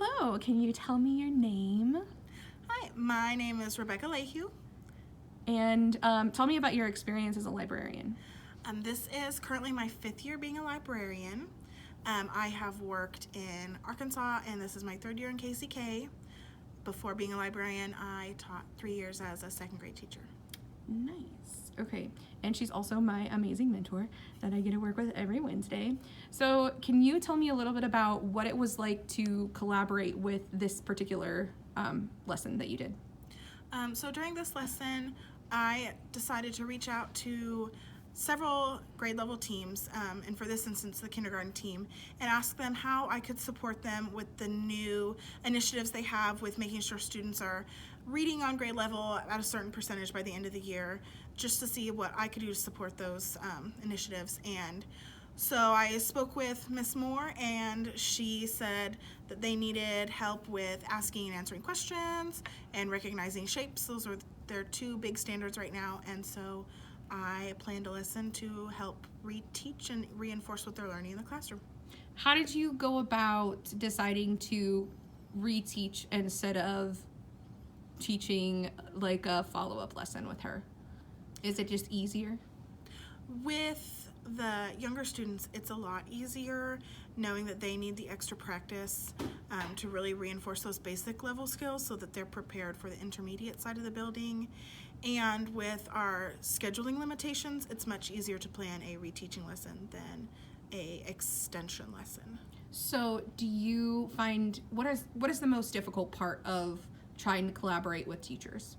Hello, can you tell me your name? Hi, my name is Rebecca Lahew. And tell me about your experience as a librarian. This is currently my 5th year being a librarian. I have worked in Arkansas and this is my 3rd year in KCK. Before being a librarian, I taught 3 years as a 2nd grade teacher. Nice. Okay. And she's also my amazing mentor that I get to work with every Wednesday. So can you tell me a little bit about what it was like to collaborate with this particular lesson that you did? So during this lesson, I decided to reach out to several grade level teams, and for this instance the kindergarten team, and ask them how I could support them with the new initiatives they have with making sure students are reading on grade level at a certain percentage by the end of the year, just to see what I could do to support those initiatives. And so I spoke with Miss Moore and she said that they needed help with asking and answering questions and recognizing shapes. Those are their 2 big standards right now, and so I planned a lesson to help reteach and reinforce what they're learning in the classroom. How did you go about deciding to reteach instead of teaching like a follow-up lesson with her? Is it just easier? With the younger students, it's a lot easier knowing that they need the extra practice to really reinforce those basic level skills so that they're prepared for the intermediate side of the building. And with our scheduling limitations, it's much easier to plan a reteaching lesson than a extension lesson. So do you find, what is the most difficult part of trying to collaborate with teachers?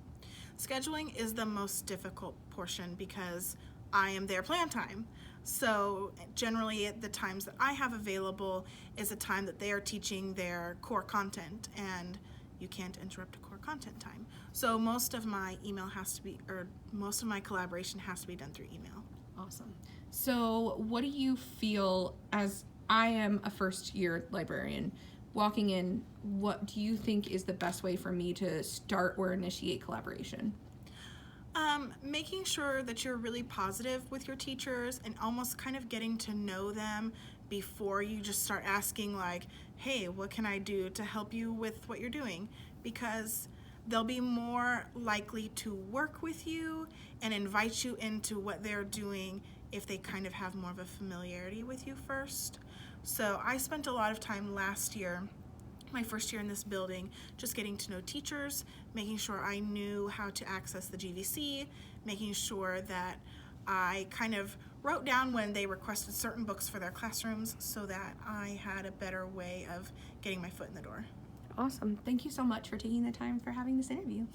Scheduling is the most difficult portion because I am their plan time. So generally the times that I have available is a time that they are teaching their core content, and you can't interrupt a core content time. So most of my most of my collaboration has to be done through email. Awesome. So what do you feel, as I am a first year librarian, walking in, what do you think is the best way for me to start or initiate collaboration? Making sure that you're really positive with your teachers and almost kind of getting to know them before you just start asking like, hey, what can I do to help you with what you're doing? Because they'll be more likely to work with you and invite you into what they're doing if they kind of have more of a familiarity with you first. So I spent a lot of time last year, my first year in this building, just getting to know teachers, making sure I knew how to access the GVC, making sure that I kind of wrote down when they requested certain books for their classrooms so that I had a better way of getting my foot in the door. Awesome. Thank you so much for taking the time for having this interview.